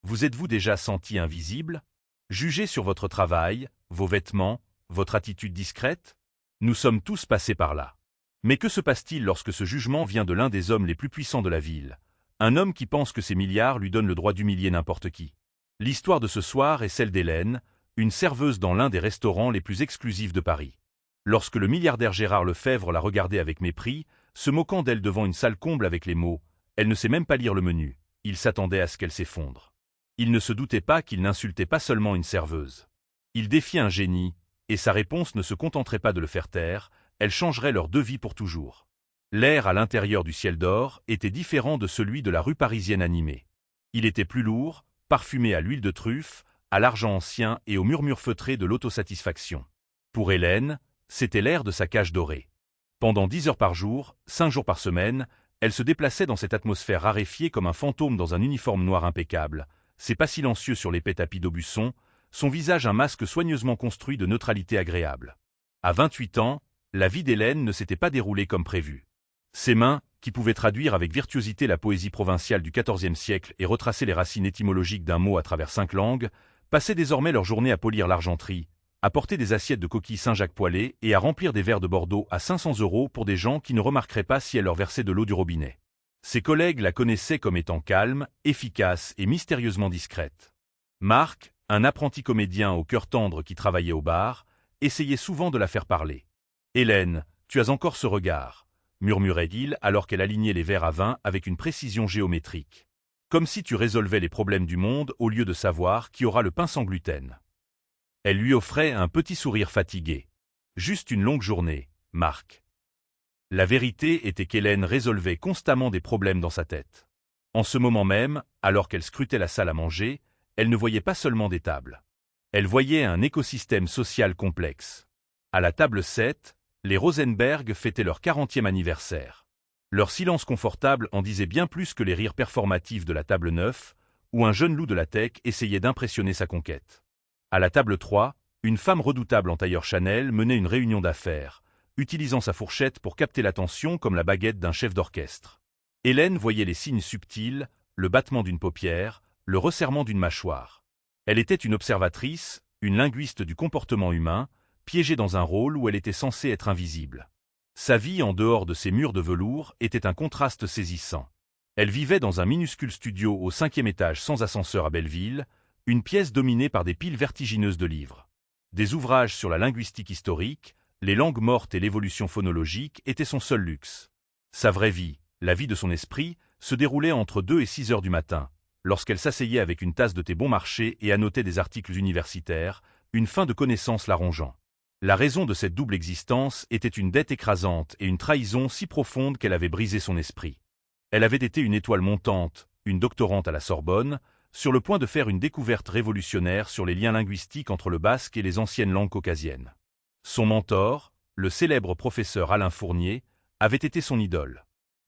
Vous êtes-vous déjà senti invisible? Jugé sur votre travail, vos vêtements, votre attitude discrète? Nous sommes tous passés par là. Mais que se passe-t-il lorsque ce jugement vient de l'un des hommes les plus puissants de la ville? Un homme qui pense que ses milliards lui donnent le droit d'humilier n'importe qui. L'histoire de ce soir est celle d'Hélène, une serveuse dans l'un des restaurants les plus exclusifs de Paris. Lorsque le milliardaire Gérard Lefebvre la regardait avec mépris, se moquant d'elle devant une salle comble avec les mots « Elle ne sait même pas lire le menu », il s'attendait à ce qu'elle s'effondre. Il ne se doutait pas qu'il n'insultait pas seulement une serveuse. Il défiait un génie, et sa réponse ne se contenterait pas de le faire taire, elle changerait leur deux vies pour toujours. L'air à l'intérieur du ciel d'or était différent de celui de la rue parisienne animée. Il était plus lourd, parfumé à l'huile de truffe, à l'argent ancien et au murmure feutré de l'autosatisfaction. Pour Hélène, c'était l'air de sa cage dorée. Pendant 10 heures par jour, 5 jours par semaine, elle se déplaçait dans cette atmosphère raréfiée comme un fantôme dans un uniforme noir impeccable, ses pas silencieux sur l'épais tapis d'Aubusson, son visage un masque soigneusement construit de neutralité agréable. À 28 ans, la vie d'Hélène ne s'était pas déroulée comme prévu. Ses mains, qui pouvaient traduire avec virtuosité la poésie provinciale du XIVe siècle et retracer les racines étymologiques d'un mot à travers 5 langues, passaient désormais leur journée à polir l'argenterie, à porter des assiettes de coquilles Saint-Jacques poêlées et à remplir des verres de Bordeaux à 500 € pour des gens qui ne remarqueraient pas si elle leur versait de l'eau du robinet. Ses collègues la connaissaient comme étant calme, efficace et mystérieusement discrète. Marc, un apprenti comédien au cœur tendre qui travaillait au bar, essayait souvent de la faire parler. « Hélène, tu as encore ce regard », murmurait-il alors qu'elle alignait les verres à vin avec une précision géométrique. Comme si tu résolvais les problèmes du monde au lieu de savoir qui aura le pain sans gluten. Elle lui offrait un petit sourire fatigué. Juste une longue journée, Marc. La vérité était qu'Hélène résolvait constamment des problèmes dans sa tête. En ce moment même, alors qu'elle scrutait la salle à manger, elle ne voyait pas seulement des tables. Elle voyait un écosystème social complexe. À la table 7, les Rosenberg fêtaient leur 40e anniversaire. Leur silence confortable en disait bien plus que les rires performatifs de la table 9, où un jeune loup de la tech essayait d'impressionner sa conquête. À la table 3, une femme redoutable en tailleur Chanel menait une réunion d'affaires, utilisant sa fourchette pour capter l'attention comme la baguette d'un chef d'orchestre. Hélène voyait les signes subtils, le battement d'une paupière, le resserrement d'une mâchoire. Elle était une observatrice, une linguiste du comportement humain, piégée dans un rôle où elle était censée être invisible. Sa vie en dehors de ces murs de velours était un contraste saisissant. Elle vivait dans un minuscule studio au 5e étage sans ascenseur à Belleville, une pièce dominée par des piles vertigineuses de livres. Des ouvrages sur la linguistique historique, les langues mortes et l'évolution phonologique étaient son seul luxe. Sa vraie vie, la vie de son esprit, se déroulait entre 2 et 6 heures du matin, lorsqu'elle s'asseyait avec une tasse de thé bon marché et annotait des articles universitaires, une faim de connaissances la rongeant. La raison de cette double existence était une dette écrasante et une trahison si profonde qu'elle avait brisé son esprit. Elle avait été une étoile montante, une doctorante à la Sorbonne, sur le point de faire une découverte révolutionnaire sur les liens linguistiques entre le basque et les anciennes langues caucasiennes. Son mentor, le célèbre professeur Alain Fournier, avait été son idole.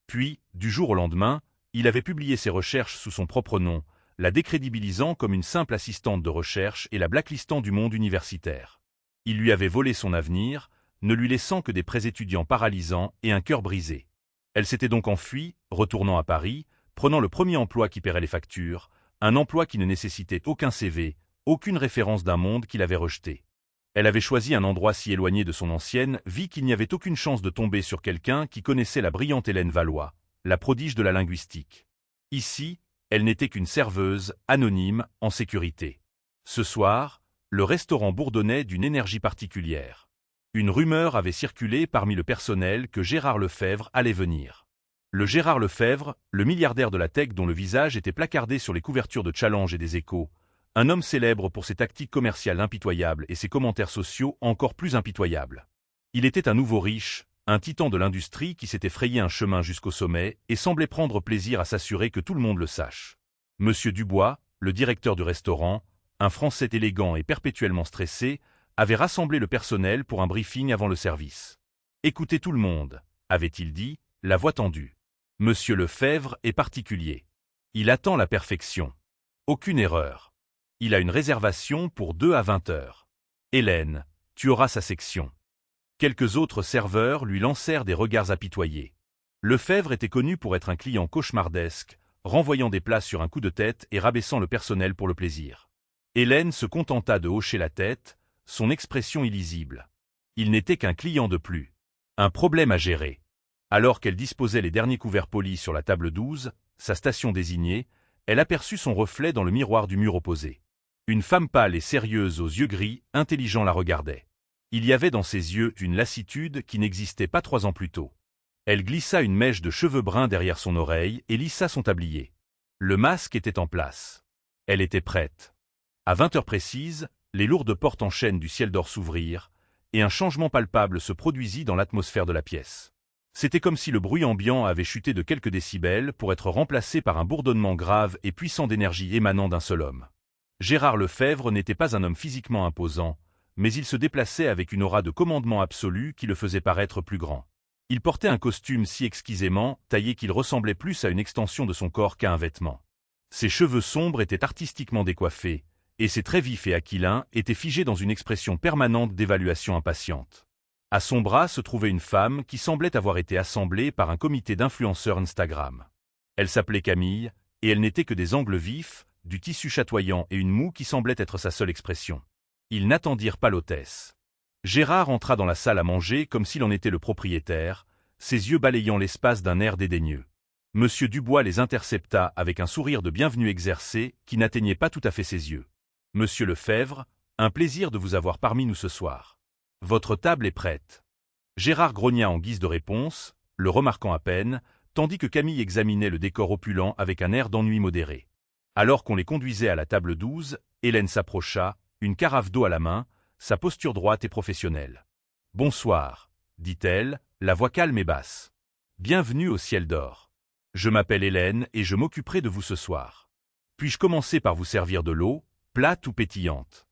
Puis, du jour au lendemain, il avait publié ses recherches sous son propre nom, la décrédibilisant comme une simple assistante de recherche et la blacklistant du monde universitaire. Il lui avait volé son avenir, ne lui laissant que des prêts étudiants paralysants et un cœur brisé. Elle s'était donc enfuie, retournant à Paris, prenant le premier emploi qui paierait les factures, un emploi qui ne nécessitait aucun CV, aucune référence d'un monde qu'il avait rejeté. Elle avait choisi un endroit si éloigné de son ancienne vie qu'il n'y avait aucune chance de tomber sur quelqu'un qui connaissait la brillante Hélène Valois, la prodige de la linguistique. Ici, elle n'était qu'une serveuse, anonyme, en sécurité. Ce soir, le restaurant bourdonnait d'une énergie particulière. Une rumeur avait circulé parmi le personnel que Gérard Lefebvre allait venir. Le Gérard Lefebvre, le milliardaire de la tech dont le visage était placardé sur les couvertures de Challenge et des Échos, un homme célèbre pour ses tactiques commerciales impitoyables et ses commentaires sociaux encore plus impitoyables. Il était un nouveau riche, un titan de l'industrie qui s'était frayé un chemin jusqu'au sommet et semblait prendre plaisir à s'assurer que tout le monde le sache. Monsieur Dubois, le directeur du restaurant, un Français élégant et perpétuellement stressé, avait rassemblé le personnel pour un briefing avant le service. « Écoutez tout le monde », avait-il dit, la voix tendue. « Monsieur Lefebvre est particulier. Il attend la perfection. Aucune erreur. Il a une réservation pour 2 à 20 heures. Hélène, tu auras sa section. » Quelques autres serveurs lui lancèrent des regards apitoyés. Lefebvre était connu pour être un client cauchemardesque, renvoyant des places sur un coup de tête et rabaissant le personnel pour le plaisir. Hélène se contenta de hocher la tête, son expression illisible. Il n'était qu'un client de plus. Un problème à gérer. Alors qu'elle disposait les derniers couverts polis sur la table 12, sa station désignée, elle aperçut son reflet dans le miroir du mur opposé. Une femme pâle et sérieuse aux yeux gris, intelligent la regardait. Il y avait dans ses yeux une lassitude qui n'existait pas 3 ans plus tôt. Elle glissa une mèche de cheveux bruns derrière son oreille et lissa son tablier. Le masque était en place. Elle était prête. À 20 heures précises, les lourdes portes en chêne du ciel d'or s'ouvrirent, et un changement palpable se produisit dans l'atmosphère de la pièce. C'était comme si le bruit ambiant avait chuté de quelques décibels pour être remplacé par un bourdonnement grave et puissant d'énergie émanant d'un seul homme. Gérard Lefebvre n'était pas un homme physiquement imposant, mais il se déplaçait avec une aura de commandement absolu qui le faisait paraître plus grand. Il portait un costume si exquisément taillé qu'il ressemblait plus à une extension de son corps qu'à un vêtement. Ses cheveux sombres étaient artistiquement décoiffés, et ses traits vifs et aquilins étaient figés dans une expression permanente d'évaluation impatiente. À son bras se trouvait une femme qui semblait avoir été assemblée par un comité d'influenceurs Instagram. Elle s'appelait Camille, et elle n'était que des angles vifs, du tissu chatoyant et une moue qui semblait être sa seule expression. Ils n'attendirent pas l'hôtesse. Gérard entra dans la salle à manger comme s'il en était le propriétaire, ses yeux balayant l'espace d'un air dédaigneux. Monsieur Dubois les intercepta avec un sourire de bienvenue exercé qui n'atteignait pas tout à fait ses yeux. « Monsieur Lefebvre, un plaisir de vous avoir parmi nous ce soir. Votre table est prête. » Gérard grogna en guise de réponse, le remarquant à peine, tandis que Camille examinait le décor opulent avec un air d'ennui modéré. Alors qu'on les conduisait à la table 12, Hélène s'approcha, une carafe d'eau à la main, sa posture droite et professionnelle. « Bonsoir, » dit-elle, la voix calme et basse. « Bienvenue au ciel d'or. Je m'appelle Hélène et je m'occuperai de vous ce soir. Puis-je commencer par vous servir de l'eau, plate ou pétillante ?»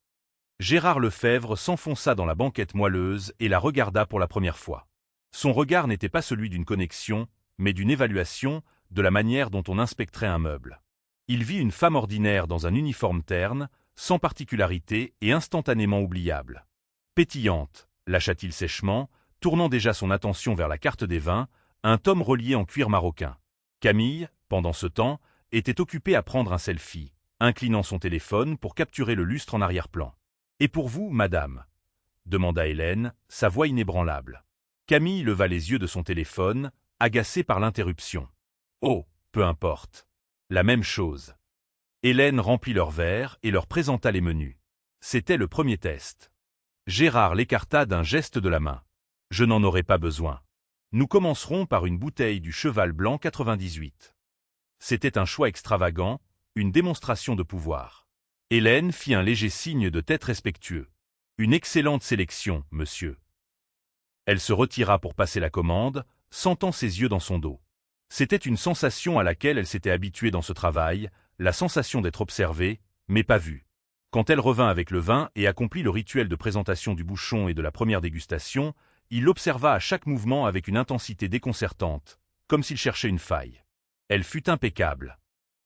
Gérard Lefebvre s'enfonça dans la banquette moelleuse et la regarda pour la première fois. Son regard n'était pas celui d'une connexion, mais d'une évaluation, de la manière dont on inspecterait un meuble. Il vit une femme ordinaire dans un uniforme terne, sans particularité et instantanément oubliable. « Pétillante », lâcha-t-il sèchement, tournant déjà son attention vers la carte des vins, un tome relié en cuir marocain. Camille, pendant ce temps, était occupée à prendre un selfie, inclinant son téléphone pour capturer le lustre en arrière-plan. « Et pour vous, madame ?» demanda Hélène, sa voix inébranlable. Camille leva les yeux de son téléphone, agacée par l'interruption. « Oh, peu importe. La même chose. » Hélène remplit leur verre et leur présenta les menus. C'était le premier test. Gérard l'écarta d'un geste de la main. « Je n'en aurai pas besoin. Nous commencerons par une bouteille du Cheval Blanc 98. » C'était un choix extravagant, une démonstration de pouvoir. Hélène fit un léger signe de tête respectueux. « Une excellente sélection, monsieur. » Elle se retira pour passer la commande, sentant ses yeux dans son dos. C'était une sensation à laquelle elle s'était habituée dans ce travail, la sensation d'être observée, mais pas vue. Quand elle revint avec le vin et accomplit le rituel de présentation du bouchon et de la première dégustation, il l'observa à chaque mouvement avec une intensité déconcertante, comme s'il cherchait une faille. Elle fut impeccable.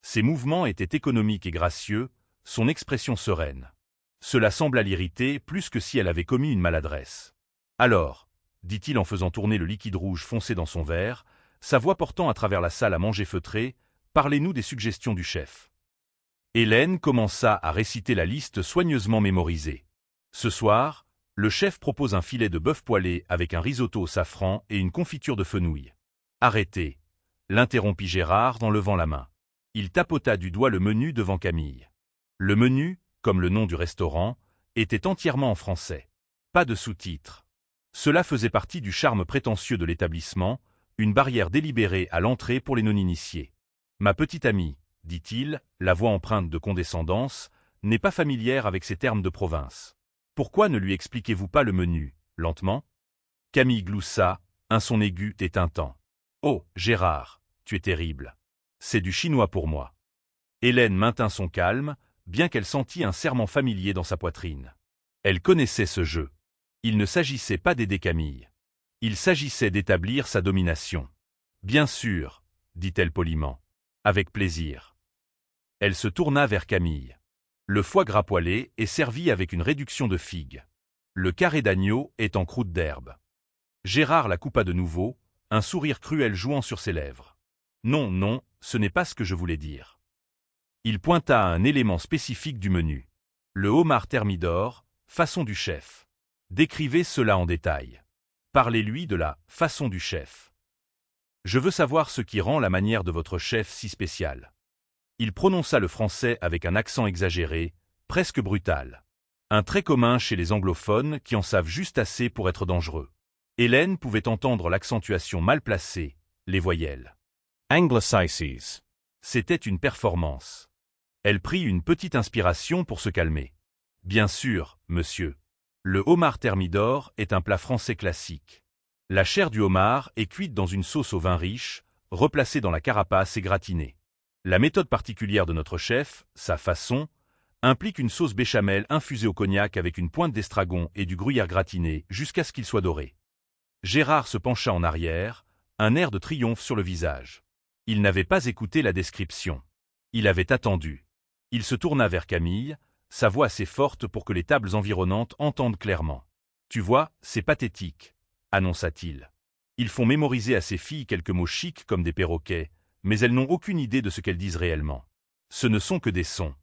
Ses mouvements étaient économiques et gracieux, son expression sereine. Cela sembla l'irriter plus que si elle avait commis une maladresse. « Alors » dit-il en faisant tourner le liquide rouge foncé dans son verre, sa voix portant à travers la salle à manger feutrée, « Parlez-nous des suggestions du chef. » Hélène commença à réciter la liste soigneusement mémorisée. Ce soir, le chef propose un filet de bœuf poêlé avec un risotto au safran et une confiture de fenouil. « Arrêtez » l'interrompit Gérard en levant la main. Il tapota du doigt le menu devant Camille. Le menu, comme le nom du restaurant, était entièrement en français. Pas de sous-titres. Cela faisait partie du charme prétentieux de l'établissement, une barrière délibérée à l'entrée pour les non-initiés. « Ma petite amie, » dit-il, la voix empreinte de condescendance, n'est pas familière avec ces termes de province. Pourquoi ne lui expliquez-vous pas le menu, lentement ? Camille gloussa, un son aigu et tintant. « Oh, Gérard, tu es terrible. C'est du chinois pour moi. » Hélène maintint son calme, bien qu'elle sentît un serrement familier dans sa poitrine. Elle connaissait ce jeu. Il ne s'agissait pas d'aider Camille. Il s'agissait d'établir sa domination. « Bien sûr, » dit-elle poliment. « Avec plaisir. » Elle se tourna vers Camille. Le foie gras poêlé est servi avec une réduction de figues. Le carré d'agneau est en croûte d'herbe. Gérard la coupa de nouveau, un sourire cruel jouant sur ses lèvres. « Non, non, ce n'est pas ce que je voulais dire. Il pointa à un élément spécifique du menu. Le homard thermidor, façon du chef. Décrivez cela en détail. Parlez-lui de la façon du chef. Je veux savoir ce qui rend la manière de votre chef si spéciale. Il prononça le français avec un accent exagéré, presque brutal. Un trait commun chez les anglophones qui en savent juste assez pour être dangereux. Hélène pouvait entendre l'accentuation mal placée, les voyelles. Anglicises. C'était une performance. Elle prit une petite inspiration pour se calmer. Bien sûr, monsieur. Le homard thermidor est un plat français classique. La chair du homard est cuite dans une sauce au vin riche, replacée dans la carapace et gratinée. La méthode particulière de notre chef, sa façon, implique une sauce béchamel infusée au cognac avec une pointe d'estragon et du gruyère gratiné jusqu'à ce qu'il soit doré. Gérard se pencha en arrière, un air de triomphe sur le visage. Il n'avait pas écouté la description. Il avait attendu. Il se tourna vers Camille, sa voix assez forte pour que les tables environnantes entendent clairement. « Tu vois, c'est pathétique », annonça-t-il. Ils font mémoriser à ces filles quelques mots chics comme des perroquets, mais elles n'ont aucune idée de ce qu'elles disent réellement. Ce ne sont que des sons.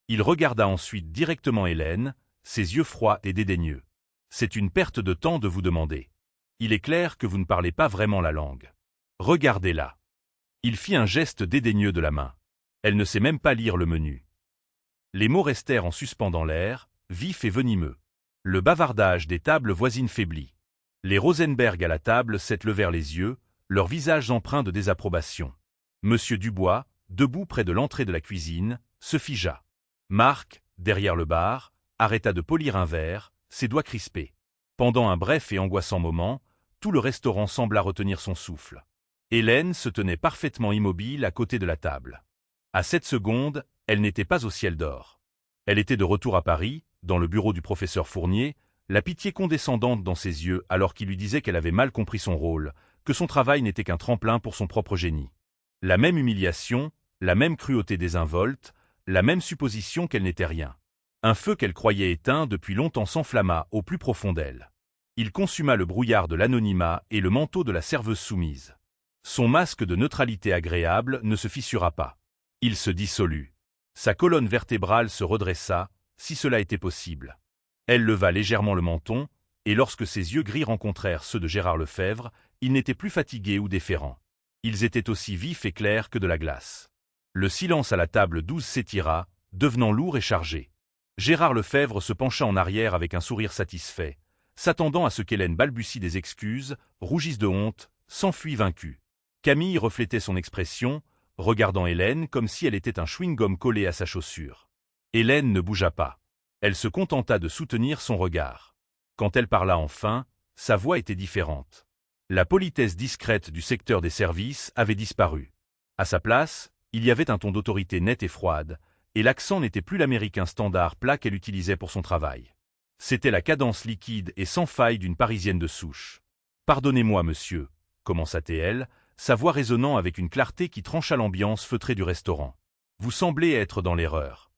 Il regarda ensuite directement Hélène, ses yeux froids et dédaigneux. C'est une perte de temps de vous demander. Il est clair que vous ne parlez pas vraiment la langue. Regardez-la. Il fit un geste dédaigneux de la main. Elle ne sait même pas lire le menu. Les mots restèrent en suspens dans l'air, vifs et venimeux. Le bavardage des tables voisines faiblit. Les Rosenberg à la table s'élevèrent les yeux, leurs visages empreints de désapprobation. Monsieur Dubois, debout près de l'entrée de la cuisine, se figea. Marc, derrière le bar, arrêta de polir un verre, ses doigts crispés. Pendant un bref et angoissant moment, tout le restaurant sembla retenir son souffle. Hélène se tenait parfaitement immobile à côté de la table. À cette seconde, elle n'était pas au ciel d'or. Elle était de retour à Paris, dans le bureau du professeur Fournier, la pitié condescendante dans ses yeux alors qu'il lui disait qu'elle avait mal compris son rôle, que son travail n'était qu'un tremplin pour son propre génie. La même humiliation, la même cruauté désinvolte, la même supposition qu'elle n'était rien. Un feu qu'elle croyait éteint depuis longtemps s'enflamma au plus profond d'elle. Il consuma le brouillard de l'anonymat et le manteau de la serveuse soumise. Son masque de neutralité agréable ne se fissura pas. Il se dissolut. Sa colonne vertébrale se redressa, si cela était possible. Elle leva légèrement le menton, et lorsque ses yeux gris rencontrèrent ceux de Gérard Lefebvre, ils n'étaient plus fatigués ou déférents. Ils étaient aussi vifs et clairs que de la glace. Le silence à la table 12 s'étira, devenant lourd et chargé. Gérard Lefebvre se pencha en arrière avec un sourire satisfait, s'attendant à ce qu'Hélène balbutie des excuses, rougisse de honte, s'enfuit vaincue. Camille reflétait son expression, regardant Hélène comme si elle était un chewing-gum collé à sa chaussure. Hélène ne bougea pas. Elle se contenta de soutenir son regard. Quand elle parla enfin, sa voix était différente. La politesse discrète du secteur des services avait disparu. À sa place, il y avait un ton d'autorité nette et froide, et l'accent n'était plus l'américain standard plat qu'elle utilisait pour son travail. C'était la cadence liquide et sans faille d'une Parisienne de souche. « Pardonnez-moi, monsieur », commença-t-elle, sa voix résonnant avec une clarté qui trancha l'ambiance feutrée du restaurant. « Vous semblez être dans l'erreur. »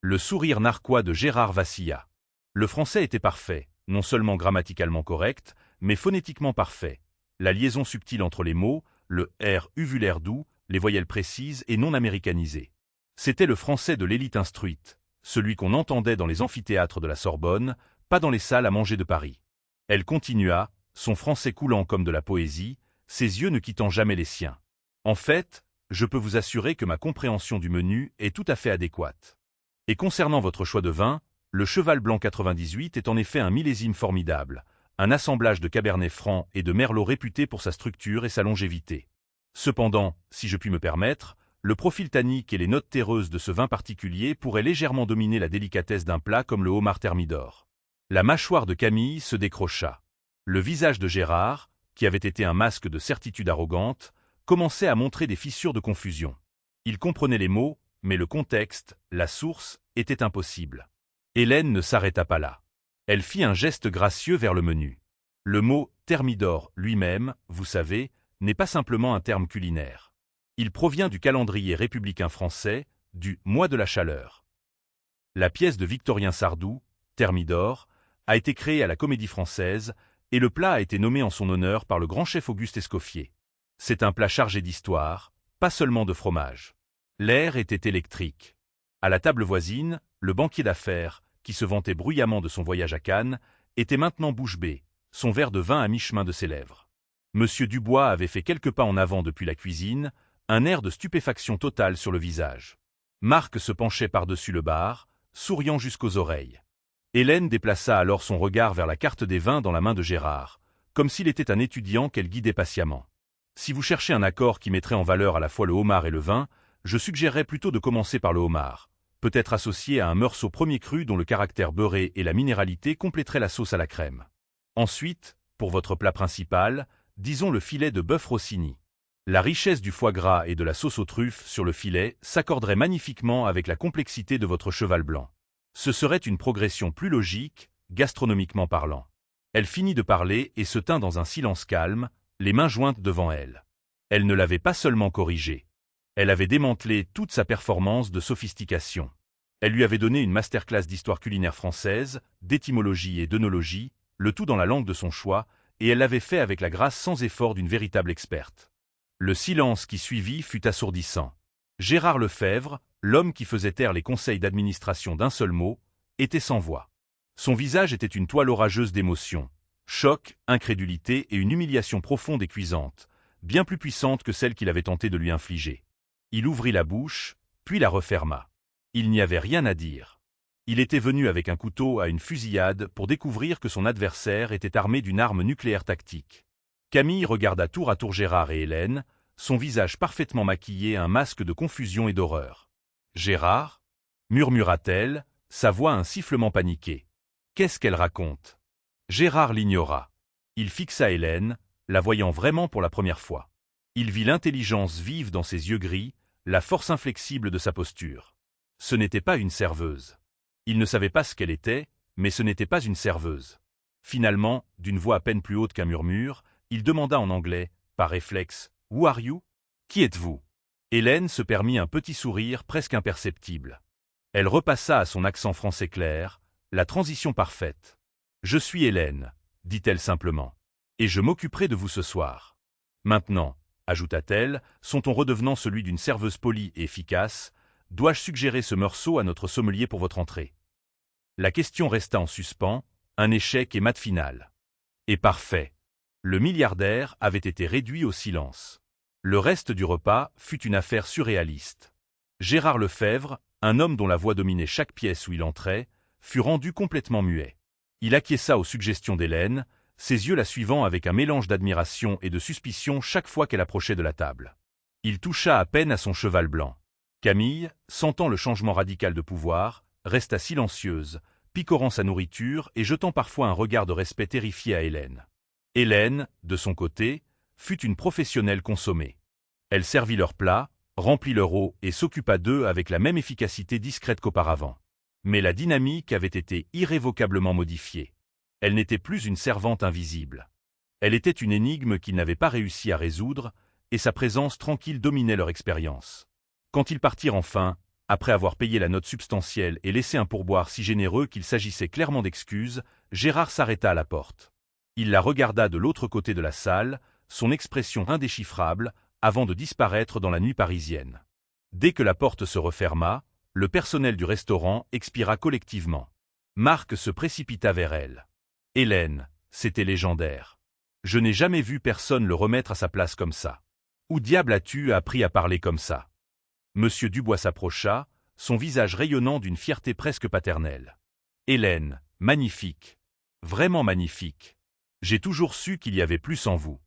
Le sourire narquois de Gérard vacilla. Le français était parfait, non seulement grammaticalement correct, mais phonétiquement parfait. La liaison subtile entre les mots, le R uvulaire doux, les voyelles précises et non américanisées. C'était le français de l'élite instruite, celui qu'on entendait dans les amphithéâtres de la Sorbonne, pas dans les salles à manger de Paris. Elle continua, son français coulant comme de la poésie, ses yeux ne quittant jamais les siens. En fait, je peux vous assurer que ma compréhension du menu est tout à fait adéquate. Et concernant votre choix de vin, le Cheval Blanc 98 est en effet un millésime formidable, un assemblage de Cabernet Franc et de Merlot réputé pour sa structure et sa longévité. Cependant, si je puis me permettre, le profil tannique et les notes terreuses de ce vin particulier pourraient légèrement dominer la délicatesse d'un plat comme le homard thermidor. La mâchoire de Camille se décrocha. Le visage de Gérard, qui avait été un masque de certitude arrogante, commençait à montrer des fissures de confusion. Il comprenait les mots, mais le contexte, la source, était impossible. Hélène ne s'arrêta pas là. Elle fit un geste gracieux vers le menu. Le mot « thermidor » lui-même, vous savez, n'est pas simplement un terme culinaire. Il provient du calendrier républicain français, du « mois de la chaleur ». La pièce de Victorien Sardou, Thermidor, a été créée à la Comédie-Française et le plat a été nommé en son honneur par le grand chef Auguste Escoffier. C'est un plat chargé d'histoire, pas seulement de fromage. L'air était électrique. À la table voisine, le banquier d'affaires, qui se vantait bruyamment de son voyage à Cannes, était maintenant bouche bée, son verre de vin à mi-chemin de ses lèvres. Monsieur Dubois avait fait quelques pas en avant depuis la cuisine, un air de stupéfaction totale sur le visage. Marc se penchait par-dessus le bar, souriant jusqu'aux oreilles. Hélène déplaça alors son regard vers la carte des vins dans la main de Gérard, comme s'il était un étudiant qu'elle guidait patiemment. Si vous cherchez un accord qui mettrait en valeur à la fois le homard et le vin, je suggérerais plutôt de commencer par le homard, peut-être associé à un meursault premier cru dont le caractère beurré et la minéralité compléteraient la sauce à la crème. Ensuite, pour votre plat principal, disons le filet de bœuf Rossini. La richesse du foie gras et de la sauce aux truffes sur le filet s'accorderait magnifiquement avec la complexité de votre cheval blanc. Ce serait une progression plus logique, gastronomiquement parlant. Elle finit de parler et se tint dans un silence calme, les mains jointes devant elle. Elle ne l'avait pas seulement corrigé. Elle avait démantelé toute sa performance de sophistication. Elle lui avait donné une masterclass d'histoire culinaire française, d'étymologie et d'œnologie, le tout dans la langue de son choix, et elle l'avait fait avec la grâce sans effort d'une véritable experte. Le silence qui suivit fut assourdissant. Gérard Lefebvre, l'homme qui faisait taire les conseils d'administration d'un seul mot, était sans voix. Son visage était une toile orageuse d'émotions, choc, incrédulité et une humiliation profonde et cuisante, bien plus puissante que celle qu'il avait tenté de lui infliger. Il ouvrit la bouche, puis la referma. Il n'y avait rien à dire. Il était venu avec un couteau à une fusillade pour découvrir que son adversaire était armé d'une arme nucléaire tactique. Camille regarda tour à tour Gérard et Hélène, son visage parfaitement maquillé un masque de confusion et d'horreur. « Gérard » murmura-t-elle, sa voix un sifflement paniqué. « Qu'est-ce qu'elle raconte ?» Gérard l'ignora. Il fixa Hélène, la voyant vraiment pour la première fois. Il vit l'intelligence vive dans ses yeux gris, la force inflexible de sa posture. Ce n'était pas une serveuse. Il ne savait pas ce qu'elle était, mais ce n'était pas une serveuse. Finalement, d'une voix à peine plus haute qu'un murmure, il demanda en anglais, par réflexe, « Who are you ?»« Qui êtes-vous » Hélène se permit un petit sourire presque imperceptible. Elle repassa à son accent français clair, la transition parfaite. « Je suis Hélène, » dit-elle simplement, « et je m'occuperai de vous ce soir. Maintenant, ajouta-t-elle, son ton redevenant celui d'une serveuse polie et efficace, dois-je suggérer ce meursault à notre sommelier pour votre entrée ? La question resta en suspens, un échec et mat final. Et parfait. Le milliardaire avait été réduit au silence. Le reste du repas fut une affaire surréaliste. Gérard Lefebvre, un homme dont la voix dominait chaque pièce où il entrait, fut rendu complètement muet. Il acquiesça aux suggestions d'Hélène, ses yeux la suivant avec un mélange d'admiration et de suspicion chaque fois qu'elle approchait de la table. Il toucha à peine à son cheval blanc. Camille, sentant le changement radical de pouvoir, resta silencieuse, picorant sa nourriture et jetant parfois un regard de respect terrifié à Hélène. Hélène, de son côté, fut une professionnelle consommée. Elle servit leurs plats, remplit leur eau et s'occupa d'eux avec la même efficacité discrète qu'auparavant. Mais la dynamique avait été irrévocablement modifiée. Elle n'était plus une servante invisible. Elle était une énigme qu'ils n'avaient pas réussi à résoudre, et sa présence tranquille dominait leur expérience. Quand ils partirent enfin, après avoir payé la note substantielle et laissé un pourboire si généreux qu'il s'agissait clairement d'excuses, Gérard s'arrêta à la porte. Il la regarda de l'autre côté de la salle, son expression indéchiffrable, avant de disparaître dans la nuit parisienne. Dès que la porte se referma, le personnel du restaurant expira collectivement. Marc se précipita vers elle. « Hélène, c'était légendaire. Je n'ai jamais vu personne le remettre à sa place comme ça. Où diable as-tu appris à parler comme ça ?» Monsieur Dubois s'approcha, son visage rayonnant d'une fierté presque paternelle. « Hélène, magnifique. Vraiment magnifique. J'ai toujours su qu'il y avait plus en vous. »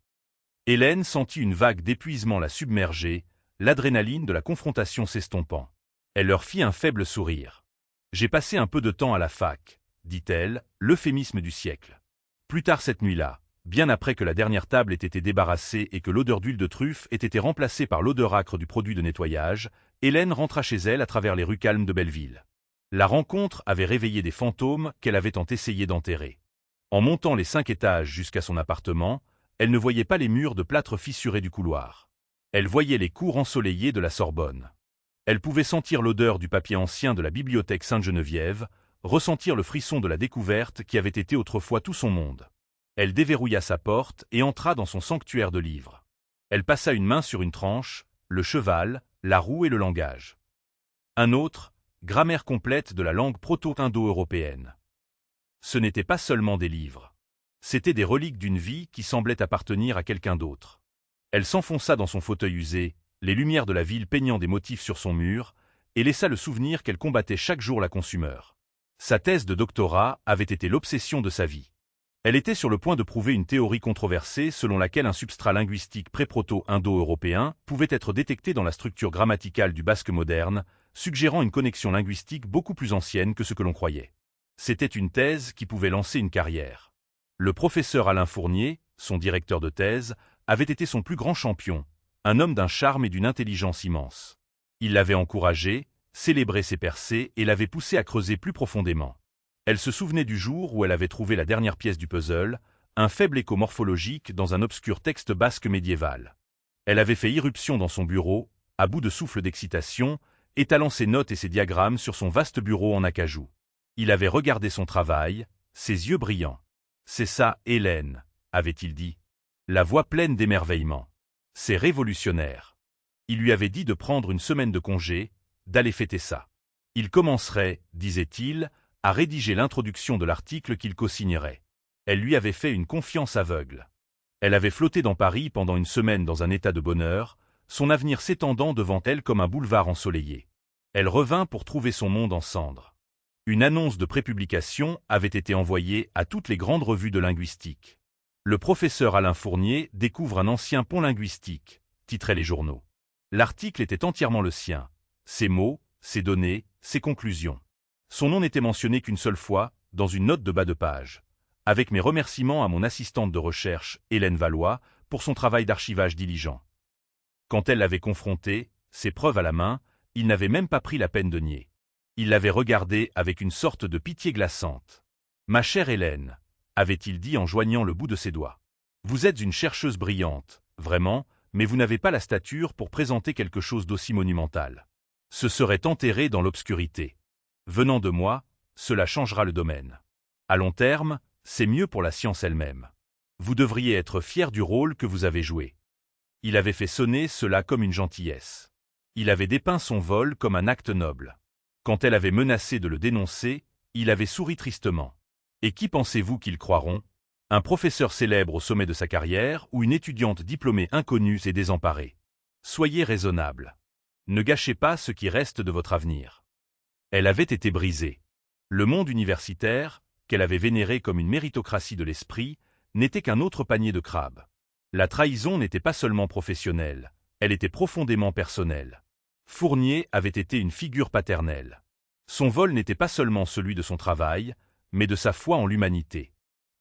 Hélène sentit une vague d'épuisement la submerger, l'adrénaline de la confrontation s'estompant. Elle leur fit un faible sourire. « J'ai passé un peu de temps à la fac, » dit-elle, l'euphémisme du siècle. Plus tard cette nuit-là, bien après que la dernière table ait été débarrassée et que l'odeur d'huile de truffe ait été remplacée par l'odeur âcre du produit de nettoyage, Hélène rentra chez elle à travers les rues calmes de Belleville. La rencontre avait réveillé des fantômes qu'elle avait tant essayé d'enterrer. En montant les 5 étages jusqu'à son appartement, elle ne voyait pas les murs de plâtre fissurés du couloir. Elle voyait les cours ensoleillés de la Sorbonne. Elle pouvait sentir l'odeur du papier ancien de la bibliothèque Sainte-Geneviève, ressentir le frisson de la découverte qui avait été autrefois tout son monde. Elle déverrouilla sa porte et entra dans son sanctuaire de livres. Elle passa une main sur une tranche, le cheval, la roue et le langage. Un autre, grammaire complète de la langue proto-indo-européenne. Ce n'étaient pas seulement des livres. C'étaient des reliques d'une vie qui semblait appartenir à quelqu'un d'autre. Elle s'enfonça dans son fauteuil usé, les lumières de la ville peignant des motifs sur son mur, et laissa le souvenir qu'elle combattait chaque jour la consumeur. Sa thèse de doctorat avait été l'obsession de sa vie. Elle était sur le point de prouver une théorie controversée selon laquelle un substrat linguistique pré-proto-indo-européen pouvait être détecté dans la structure grammaticale du basque moderne, suggérant une connexion linguistique beaucoup plus ancienne que ce que l'on croyait. C'était une thèse qui pouvait lancer une carrière. Le professeur Alain Fournier, son directeur de thèse, avait été son plus grand champion, un homme d'un charme et d'une intelligence immense. Il l'avait encouragé, célébré ses percées et l'avait poussé à creuser plus profondément. Elle se souvenait du jour où elle avait trouvé la dernière pièce du puzzle, un faible écho morphologique dans un obscur texte basque médiéval. Elle avait fait irruption dans son bureau, à bout de souffle d'excitation, étalant ses notes et ses diagrammes sur son vaste bureau en acajou. Il avait regardé son travail, ses yeux brillants. « C'est ça, Hélène, » avait-il dit. La voix pleine d'émerveillement. « C'est révolutionnaire. » Il lui avait dit de prendre une semaine de congé, d'aller fêter ça. Il commencerait, disait-il, à rédiger l'introduction de l'article qu'il co-signerait. Elle lui avait fait une confiance aveugle. Elle avait flotté dans Paris pendant une semaine dans un état de bonheur, son avenir s'étendant devant elle comme un boulevard ensoleillé. Elle revint pour trouver son monde en cendres. Une annonce de prépublication avait été envoyée à toutes les grandes revues de linguistique. Le professeur Alain Fournier découvre un ancien pont linguistique, titraient les journaux. L'article était entièrement le sien. Ses mots, ses données, ses conclusions. Son nom n'était mentionné qu'une seule fois, dans une note de bas de page. Avec mes remerciements à mon assistante de recherche, Hélène Valois, pour son travail d'archivage diligent. Quand elle l'avait confronté, ses preuves à la main, il n'avait même pas pris la peine de nier. Il l'avait regardée avec une sorte de pitié glaçante. « Ma chère Hélène, » avait-il dit en joignant le bout de ses doigts. « Vous êtes une chercheuse brillante, vraiment, mais vous n'avez pas la stature pour présenter quelque chose d'aussi monumental. Ce serait enterré dans l'obscurité. Venant de moi, cela changera le domaine. À long terme, c'est mieux pour la science elle-même. Vous devriez être fier du rôle que vous avez joué. » Il avait fait sonner cela comme une gentillesse. Il avait dépeint son vol comme un acte noble. Quand elle avait menacé de le dénoncer, il avait souri tristement. « Et qui pensez-vous qu'ils croiront ? Un professeur célèbre au sommet de sa carrière ou une étudiante diplômée inconnue et désemparée ? Soyez raisonnable. Ne gâchez pas ce qui reste de votre avenir. » Elle avait été brisée. Le monde universitaire, qu'elle avait vénéré comme une méritocratie de l'esprit, n'était qu'un autre panier de crabes. La trahison n'était pas seulement professionnelle, elle était profondément personnelle. Fournier avait été une figure paternelle. Son vol n'était pas seulement celui de son travail, mais de sa foi en l'humanité.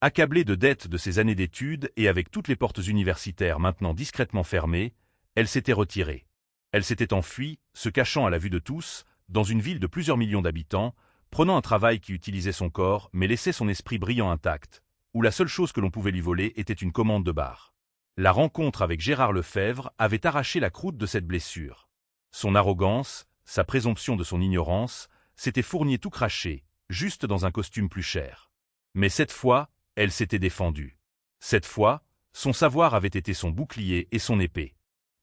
Accablée de dettes de ses années d'études et avec toutes les portes universitaires maintenant discrètement fermées, elle s'était retirée. Elle s'était enfuie, se cachant à la vue de tous, dans une ville de plusieurs millions d'habitants, prenant un travail qui utilisait son corps mais laissait son esprit brillant intact, où la seule chose que l'on pouvait lui voler était une commande de bar. La rencontre avec Gérard Lefebvre avait arraché la croûte de cette blessure. Son arrogance, sa présomption de son ignorance, s'était Fournier tout craché, juste dans un costume plus cher. Mais cette fois, elle s'était défendue. Cette fois, son savoir avait été son bouclier et son épée.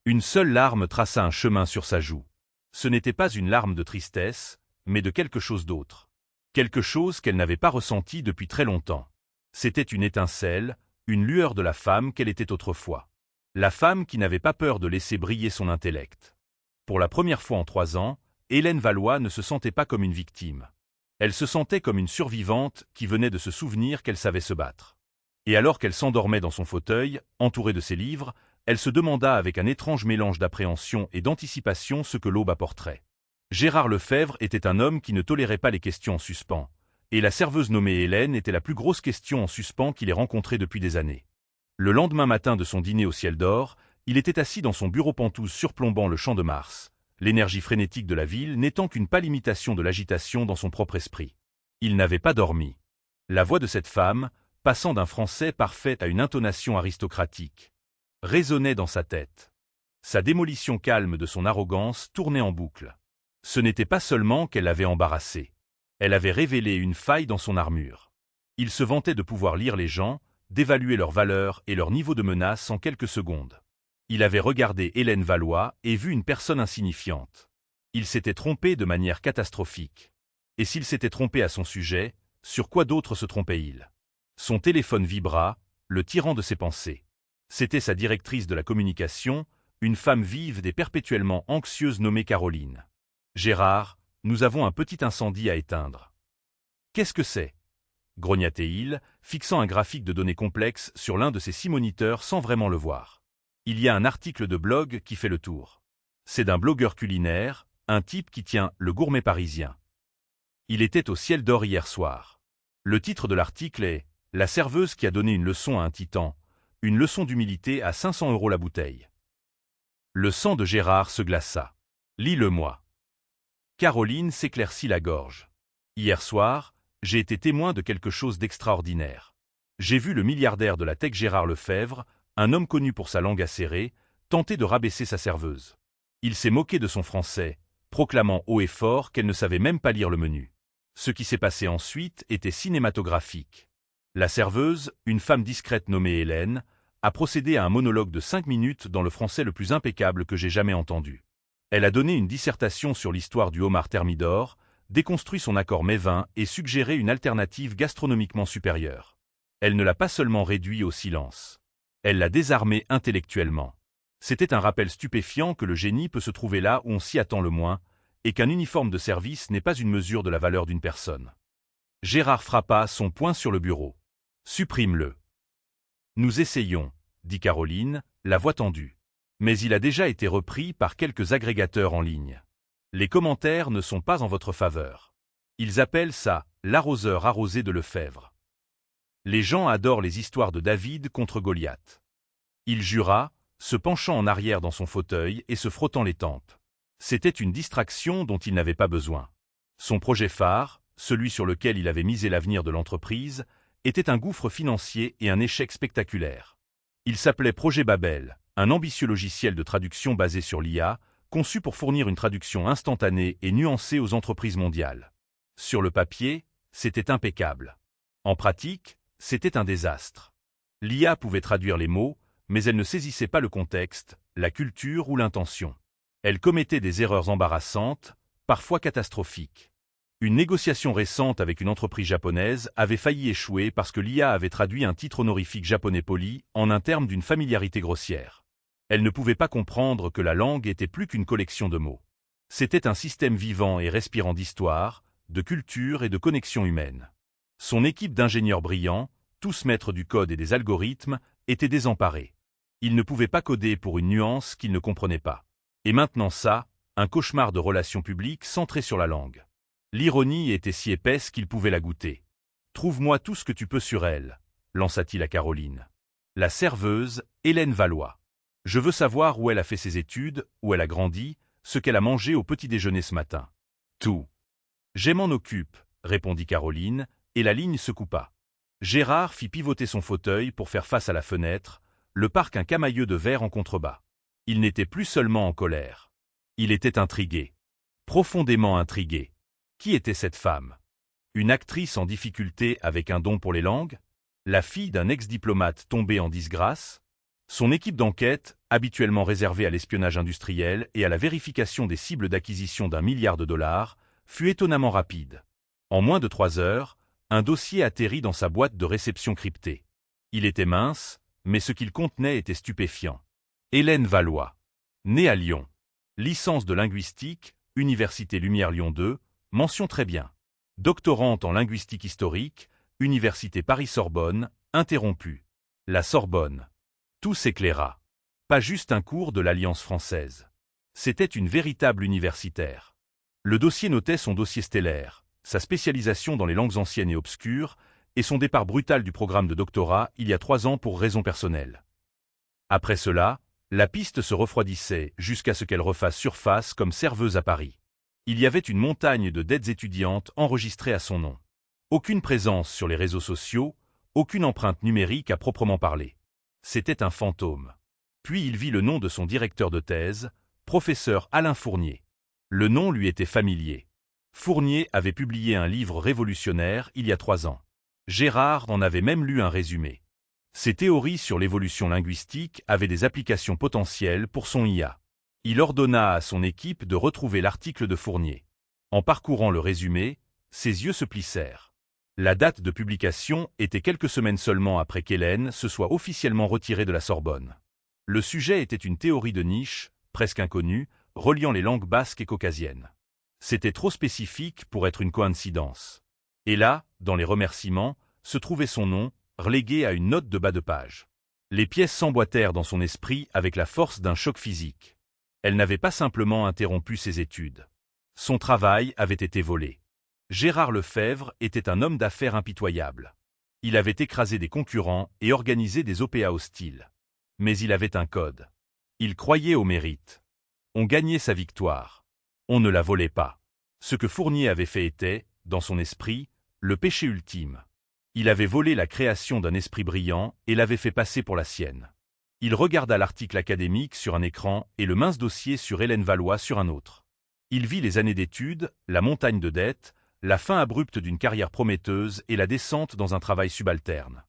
Une seule larme traça un chemin sur sa joue. Ce n'était pas une larme de tristesse, mais de quelque chose d'autre. Quelque chose qu'elle n'avait pas ressenti depuis très longtemps. C'était une étincelle, une lueur de la femme qu'elle était autrefois. La femme qui n'avait pas peur de laisser briller son intellect. Pour la première fois en 3 ans, Hélène Valois ne se sentait pas comme une victime. Elle se sentait comme une survivante qui venait de se souvenir qu'elle savait se battre. Et alors qu'elle s'endormait dans son fauteuil, entourée de ses livres, elle se demanda avec un étrange mélange d'appréhension et d'anticipation ce que l'aube apporterait. Gérard Lefebvre était un homme qui ne tolérait pas les questions en suspens, et la serveuse nommée Hélène était la plus grosse question en suspens qu'il ait rencontrée depuis des années. Le lendemain matin de son dîner au ciel d'or, il était assis dans son bureau pentouse surplombant le champ de Mars, l'énergie frénétique de la ville n'étant qu'une pâle imitation de l'agitation dans son propre esprit. Il n'avait pas dormi. La voix de cette femme, passant d'un français parfait à une intonation aristocratique, résonnait dans sa tête. Sa démolition calme de son arrogance tournait en boucle. Ce n'était pas seulement qu'elle l'avait embarrassé. Elle avait révélé une faille dans son armure. Il se vantait de pouvoir lire les gens, d'évaluer leur valeur et leur niveau de menace en quelques secondes. Il avait regardé Hélène Valois et vu une personne insignifiante. Il s'était trompé de manière catastrophique. Et s'il s'était trompé à son sujet, sur quoi d'autre se trompait-il? Son téléphone vibra, le tirant de ses pensées. C'était sa directrice de la communication, une femme vive et perpétuellement anxieuse nommée Caroline. « Gérard, nous avons un petit incendie à éteindre. »« Qu'est-ce que c'est » grogna-t-il, fixant un graphique de données complexes sur l'un de ses 6 moniteurs sans vraiment le voir. Il y a un article de blog qui fait le tour. C'est d'un blogueur culinaire, un type qui tient Le Gourmet Parisien. Il était au Ciel d'Or hier soir. Le titre de l'article est « La serveuse qui a donné une leçon à un titan, une leçon d'humilité à 500 € la bouteille ». Le sang de Gérard se glaça. « Lis-le-moi. » Caroline s'éclaircit la gorge. « Hier soir, j'ai été témoin de quelque chose d'extraordinaire. J'ai vu le milliardaire de la tech Gérard Lefebvre, un homme connu pour sa langue acérée, tenter de rabaisser sa serveuse. Il s'est moqué de son français, proclamant haut et fort qu'elle ne savait même pas lire le menu. Ce qui s'est passé ensuite était cinématographique. La serveuse, une femme discrète nommée Hélène, a procédé à un monologue de 5 minutes dans le français le plus impeccable que j'ai jamais entendu. Elle a donné une dissertation sur l'histoire du homard thermidor, déconstruit son accord mets-vin et suggéré une alternative gastronomiquement supérieure. Elle ne l'a pas seulement réduit au silence. Elle l'a désarmé intellectuellement. C'était un rappel stupéfiant que le génie peut se trouver là où on s'y attend le moins, et qu'un uniforme de service n'est pas une mesure de la valeur d'une personne. Gérard frappa son poing sur le bureau. « Supprime-le. »« Nous essayons, » dit Caroline, la voix tendue. Mais il a déjà été repris par quelques agrégateurs en ligne. Les commentaires ne sont pas en votre faveur. Ils appellent ça « l'arroseur arrosé de Lefebvre ». Les gens adorent les histoires de David contre Goliath. Il jura, se penchant en arrière dans son fauteuil et se frottant les tempes. C'était une distraction dont il n'avait pas besoin. Son projet phare, celui sur lequel il avait misé l'avenir de l'entreprise, était un gouffre financier et un échec spectaculaire. Il s'appelait Projet Babel, un ambitieux logiciel de traduction basé sur l'IA, conçu pour fournir une traduction instantanée et nuancée aux entreprises mondiales. Sur le papier, c'était impeccable. En pratique, c'était un désastre. L'IA pouvait traduire les mots, mais elle ne saisissait pas le contexte, la culture ou l'intention. Elle commettait des erreurs embarrassantes, parfois catastrophiques. Une négociation récente avec une entreprise japonaise avait failli échouer parce que l'IA avait traduit un titre honorifique japonais poli en un terme d'une familiarité grossière. Elle ne pouvait pas comprendre que la langue était plus qu'une collection de mots. C'était un système vivant et respirant d'histoire, de culture et de connexion humaine. Son équipe d'ingénieurs brillants, tous maîtres du code et des algorithmes, était désemparée. Ils ne pouvaient pas coder pour une nuance qu'ils ne comprenaient pas. Et maintenant ça, un cauchemar de relations publiques centré sur la langue. L'ironie était si épaisse qu'il pouvait la goûter. « Trouve-moi tout ce que tu peux sur elle », lança-t-il à Caroline. La serveuse, Hélène Valois. Je veux savoir où elle a fait ses études, où elle a grandi, ce qu'elle a mangé au petit déjeuner ce matin. Tout. Je m'en occupe, répondit Caroline, et la ligne se coupa. Gérard fit pivoter son fauteuil pour faire face à la fenêtre, le parc un camailleux de verre en contrebas. Il n'était plus seulement en colère. Il était intrigué. Profondément intrigué. Qui était cette femme? Une actrice en difficulté avec un don pour les langues? La fille d'un ex-diplomate tombé en disgrâce? Son équipe d'enquête, habituellement réservée à l'espionnage industriel et à la vérification des cibles d'acquisition d'1 milliard de dollars, fut étonnamment rapide. En moins de 3 heures, un dossier atterrit dans sa boîte de réception cryptée. Il était mince, mais ce qu'il contenait était stupéfiant. Hélène Valois. Née à Lyon. Licence de linguistique, Université Lumière Lyon 2, mention très bien. Doctorante en linguistique historique, Université Paris-Sorbonne, interrompue. La Sorbonne. Tout s'éclaira. Pas juste un cours de l'Alliance française. C'était une véritable universitaire. Le dossier notait son dossier stellaire, sa spécialisation dans les langues anciennes et obscures, et son départ brutal du programme de doctorat il y a 3 ans pour raisons personnelles. Après cela, la piste se refroidissait jusqu'à ce qu'elle refasse surface comme serveuse à Paris. Il y avait une montagne de dettes étudiantes enregistrées à son nom. Aucune présence sur les réseaux sociaux, aucune empreinte numérique à proprement parler. C'était un fantôme. Puis il vit le nom de son directeur de thèse, professeur Alain Fournier. Le nom lui était familier. Fournier avait publié un livre révolutionnaire il y a 3 ans. Gérard en avait même lu un résumé. Ses théories sur l'évolution linguistique avaient des applications potentielles pour son IA. Il ordonna à son équipe de retrouver l'article de Fournier. En parcourant le résumé, ses yeux se plissèrent. La date de publication était quelques semaines seulement après qu'Hélène se soit officiellement retirée de la Sorbonne. Le sujet était une théorie de niche, presque inconnue, reliant les langues basques et caucasiennes. C'était trop spécifique pour être une coïncidence. Et là, dans les remerciements, se trouvait son nom, relégué à une note de bas de page. Les pièces s'emboîtèrent dans son esprit avec la force d'un choc physique. Elle n'avait pas simplement interrompu ses études. Son travail avait été volé. Gérard Lefebvre était un homme d'affaires impitoyable. Il avait écrasé des concurrents et organisé des OPA hostiles. Mais il avait un code. Il croyait au mérite. On gagnait sa victoire. On ne la volait pas. Ce que Fournier avait fait était, dans son esprit, le péché ultime. Il avait volé la création d'un esprit brillant et l'avait fait passer pour la sienne. Il regarda l'article académique sur un écran et le mince dossier sur Hélène Valois sur un autre. Il vit les années d'études, la montagne de dettes, la fin abrupte d'une carrière prometteuse et la descente dans un travail subalterne.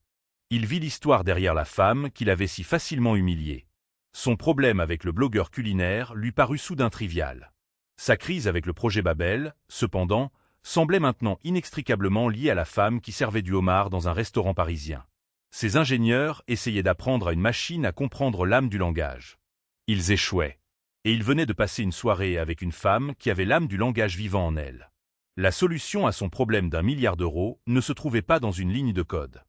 Il vit l'histoire derrière la femme qu'il avait si facilement humiliée. Son problème avec le blogueur culinaire lui parut soudain trivial. Sa crise avec le projet Babel, cependant, semblait maintenant inextricablement liée à la femme qui servait du homard dans un restaurant parisien. Ces ingénieurs essayaient d'apprendre à une machine à comprendre l'âme du langage. Ils échouaient. Et il venait de passer une soirée avec une femme qui avait l'âme du langage vivant en elle. La solution à son problème d'1 milliard d'euros ne se trouvait pas dans une ligne de code.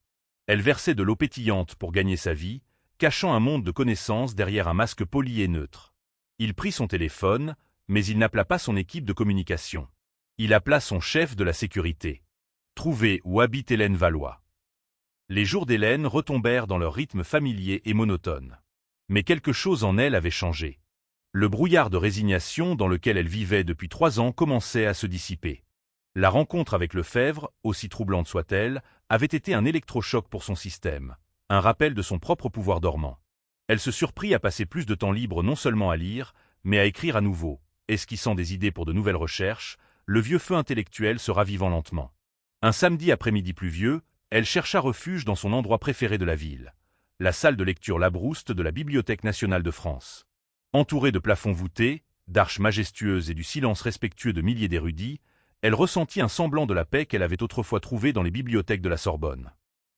Elle versait de l'eau pétillante pour gagner sa vie, cachant un monde de connaissances derrière un masque poli et neutre. Il prit son téléphone, mais il n'appela pas son équipe de communication. Il appela son chef de la sécurité. Trouver où habite Hélène Valois. Les jours d'Hélène retombèrent dans leur rythme familier et monotone. Mais quelque chose en elle avait changé. Le brouillard de résignation dans lequel elle vivait depuis 3 ans commençait à se dissiper. La rencontre avec Lefebvre, aussi troublante soit-elle, avait été un électrochoc pour son système, un rappel de son propre pouvoir dormant. Elle se surprit à passer plus de temps libre non seulement à lire, mais à écrire à nouveau, esquissant des idées pour de nouvelles recherches, le vieux feu intellectuel se ravivant lentement. Un samedi après-midi pluvieux, elle chercha refuge dans son endroit préféré de la ville, la salle de lecture Labrouste de la Bibliothèque nationale de France. Entourée de plafonds voûtés, d'arches majestueuses et du silence respectueux de milliers d'érudits, elle ressentit un semblant de la paix qu'elle avait autrefois trouvée dans les bibliothèques de la Sorbonne.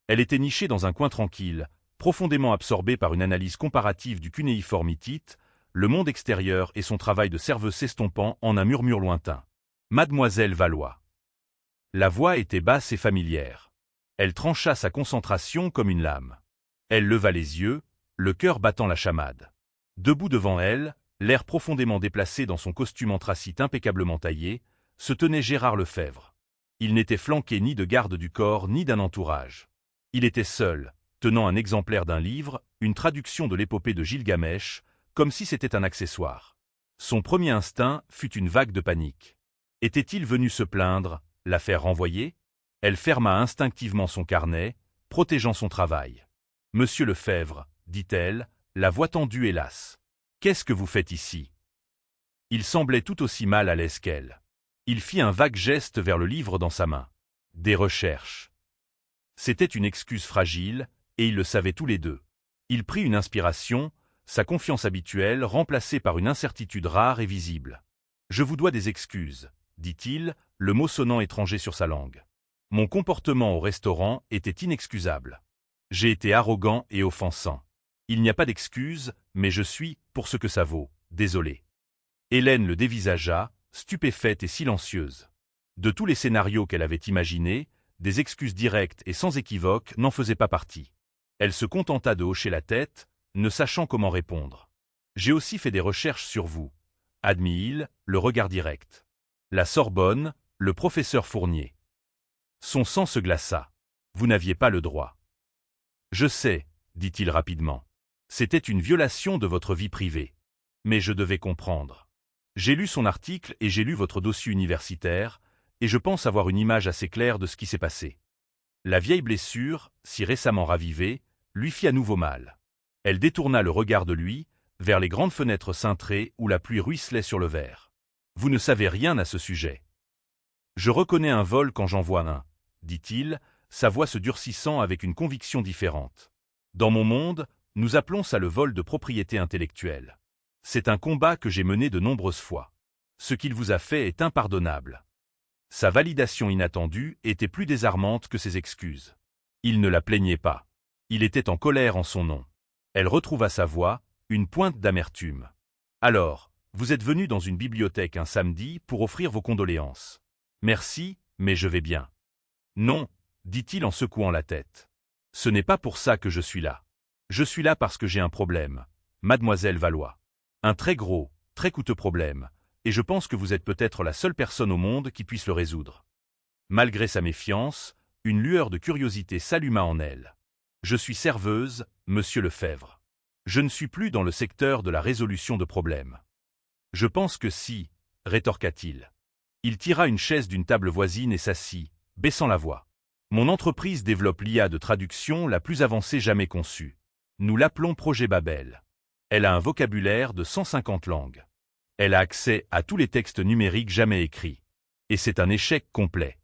Elle était nichée dans un coin tranquille, profondément absorbée par une analyse comparative du cunéiforme hittite, le monde extérieur et son travail de serveuse s'estompant en un murmure lointain. Mademoiselle Valois. La voix était basse et familière. Elle trancha sa concentration comme une lame. Elle leva les yeux, le cœur battant la chamade. Debout devant elle, l'air profondément déplacé dans son costume anthracite impeccablement taillé, se tenait Gérard Lefebvre. Il n'était flanqué ni de garde du corps ni d'un entourage. Il était seul, tenant un exemplaire d'un livre, une traduction de l'épopée de Gilgamech, comme si c'était un accessoire. Son premier instinct fut une vague de panique. Était-il venu se plaindre, la faire renvoyer? Elle ferma instinctivement son carnet, protégeant son travail. « Monsieur Lefebvre, dit-elle, la voix tendue et lasse. Qu'est-ce que vous faites ici ?» Il semblait tout aussi mal à l'aise qu'elle. Il fit un vague geste vers le livre dans sa main. Des recherches. C'était une excuse fragile, et ils le savaient tous les deux. Il prit une inspiration, sa confiance habituelle remplacée par une incertitude rare et visible. « Je vous dois des excuses, » dit-il, le mot sonnant étranger sur sa langue. « Mon comportement au restaurant était inexcusable. J'ai été arrogant et offensant. Il n'y a pas d'excuse, mais je suis, pour ce que ça vaut, désolé. » Hélène le dévisagea, stupéfaite et silencieuse. De tous les scénarios qu'elle avait imaginés, des excuses directes et sans équivoque n'en faisaient pas partie. Elle se contenta de hocher la tête, ne sachant comment répondre. « J'ai aussi fait des recherches sur vous. » admit-il, le regard direct. La Sorbonne, le professeur Fournier. Son sang se glaça. Vous n'aviez pas le droit. Je sais, dit-il rapidement. C'était une violation de votre vie privée. Mais je devais comprendre. J'ai lu son article et j'ai lu votre dossier universitaire, et je pense avoir une image assez claire de ce qui s'est passé. La vieille blessure, si récemment ravivée, lui fit à nouveau mal. Elle détourna le regard de lui, vers les grandes fenêtres cintrées où la pluie ruisselait sur le verre. Vous ne savez rien à ce sujet. Je reconnais un vol quand j'en vois un, dit-il, sa voix se durcissant avec une conviction différente. Dans mon monde, nous appelons ça le vol de propriété intellectuelle. C'est un combat que j'ai mené de nombreuses fois. Ce qu'il vous a fait est impardonnable. Sa validation inattendue était plus désarmante que ses excuses. Il ne la plaignait pas. Il était en colère en son nom. Elle retrouva sa voix, une pointe d'amertume. Alors, vous êtes venu dans une bibliothèque un samedi pour offrir vos condoléances. Merci, mais je vais bien. Non, dit-il en secouant la tête. Ce n'est pas pour ça que je suis là. Je suis là parce que j'ai un problème, mademoiselle Valois. Un très gros, très coûteux problème, et je pense que vous êtes peut-être la seule personne au monde qui puisse le résoudre. Malgré sa méfiance, une lueur de curiosité s'alluma en elle. Je suis serveuse, monsieur Lefebvre. Je ne suis plus dans le secteur de la résolution de problèmes. Je pense que si, rétorqua-t-il. Il tira une chaise d'une table voisine et s'assit, baissant la voix. Mon entreprise développe l'IA de traduction la plus avancée jamais conçue. Nous l'appelons Projet Babel. Elle a un vocabulaire de 150 langues. Elle a accès à tous les textes numériques jamais écrits. Et c'est un échec complet.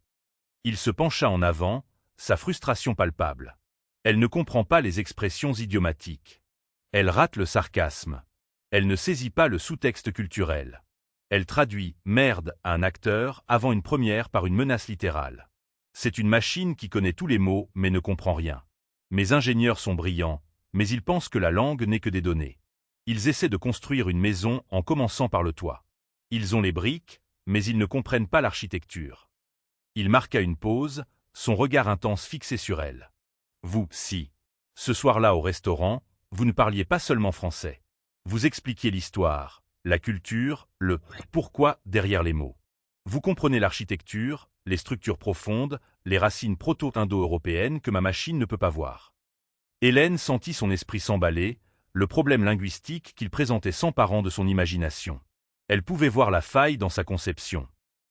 Il se pencha en avant, sa frustration palpable. Elle ne comprend pas les expressions idiomatiques. Elle rate le sarcasme. Elle ne saisit pas le sous-texte culturel. Elle traduit « merde » à un acteur avant une première par une menace littérale. C'est une machine qui connaît tous les mots mais ne comprend rien. Mes ingénieurs sont brillants, mais ils pensent que la langue n'est que des données. Ils essaient de construire une maison en commençant par le toit. Ils ont les briques, mais ils ne comprennent pas l'architecture. Il marqua une pause, son regard intense fixé sur elle. Vous, si. Ce soir-là au restaurant, vous ne parliez pas seulement français. Vous expliquiez l'histoire, la culture, le pourquoi derrière les mots. Vous comprenez l'architecture, les structures profondes, les racines proto-indo-européennes que ma machine ne peut pas voir. Hélène sentit son esprit s'emballer, le problème linguistique qu'il présentait s'emparant de son imagination. Elle pouvait voir la faille dans sa conception.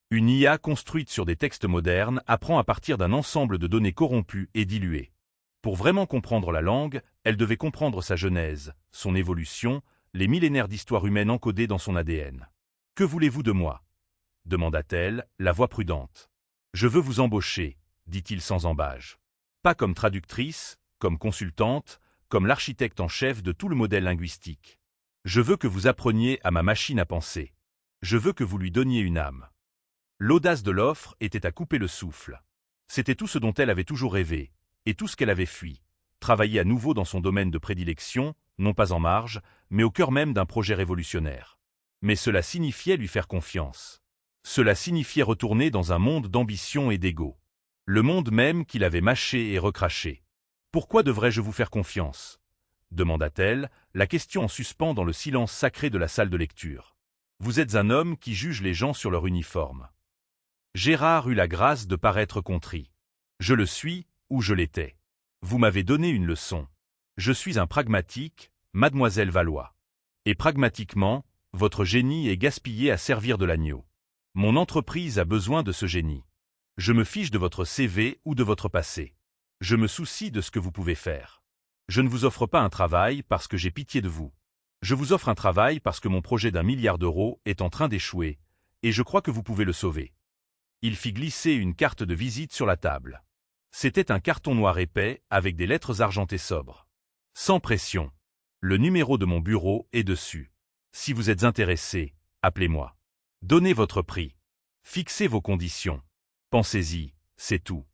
Une IA construite sur des textes modernes apprend à partir d'un ensemble de données corrompues et diluées. Pour vraiment comprendre la langue, elle devait comprendre sa genèse, son évolution, les millénaires d'histoire humaine encodés dans son ADN. « Que voulez-vous de moi » demanda-t-elle, la voix prudente. « Je veux vous embaucher, dit-il sans ambages. Pas comme traductrice, comme consultante, comme l'architecte en chef de tout le modèle linguistique. Je veux que vous appreniez à ma machine à penser. Je veux que vous lui donniez une âme. » L'audace de l'offre était à couper le souffle. C'était tout ce dont elle avait toujours rêvé, et tout ce qu'elle avait fui. Travailler à nouveau dans son domaine de prédilection, non pas en marge, mais au cœur même d'un projet révolutionnaire. Mais cela signifiait lui faire confiance. Cela signifiait retourner dans un monde d'ambition et d'ego. Le monde même qu'il avait mâché et recraché. « Pourquoi devrais-je vous faire confiance » demanda-t-elle, la question en suspens dans le silence sacré de la salle de lecture. « Vous êtes un homme qui juge les gens sur leur uniforme. » Gérard eut la grâce de paraître contrit. « Je le suis, ou je l'étais. Vous m'avez donné une leçon. Je suis un pragmatique, mademoiselle Valois. Et pragmatiquement, votre génie est gaspillé à servir de l'agneau. Mon entreprise a besoin de ce génie. Je me fiche de votre CV ou de votre passé. Je me soucie de ce que vous pouvez faire. Je ne vous offre pas un travail parce que j'ai pitié de vous. Je vous offre un travail parce que mon projet d'1 milliard d'euros est en train d'échouer, et je crois que vous pouvez le sauver. » Il fit glisser une carte de visite sur la table. C'était un carton noir épais avec des lettres argentées sobres. Sans pression. Le numéro de mon bureau est dessus. Si vous êtes intéressé, appelez-moi. Donnez votre prix. Fixez vos conditions. Pensez-y, c'est tout.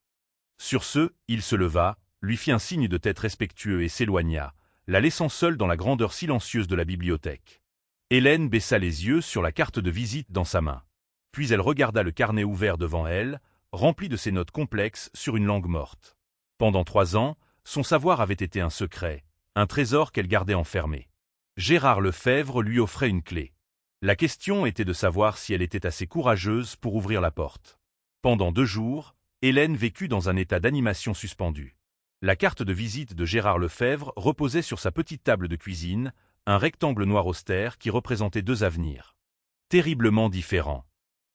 Sur ce, il se leva, lui fit un signe de tête respectueux et s'éloigna, la laissant seule dans la grandeur silencieuse de la bibliothèque. Hélène baissa les yeux sur la carte de visite dans sa main. Puis elle regarda le carnet ouvert devant elle, rempli de ses notes complexes sur une langue morte. Pendant 3 ans, son savoir avait été un secret, un trésor qu'elle gardait enfermé. Gérard Lefebvre lui offrait une clé. La question était de savoir si elle était assez courageuse pour ouvrir la porte. Pendant 2 jours, Hélène vécut dans un état d'animation suspendue. La carte de visite de Gérard Lefebvre reposait sur sa petite table de cuisine, un rectangle noir austère qui représentait 2 avenirs. Terriblement différents.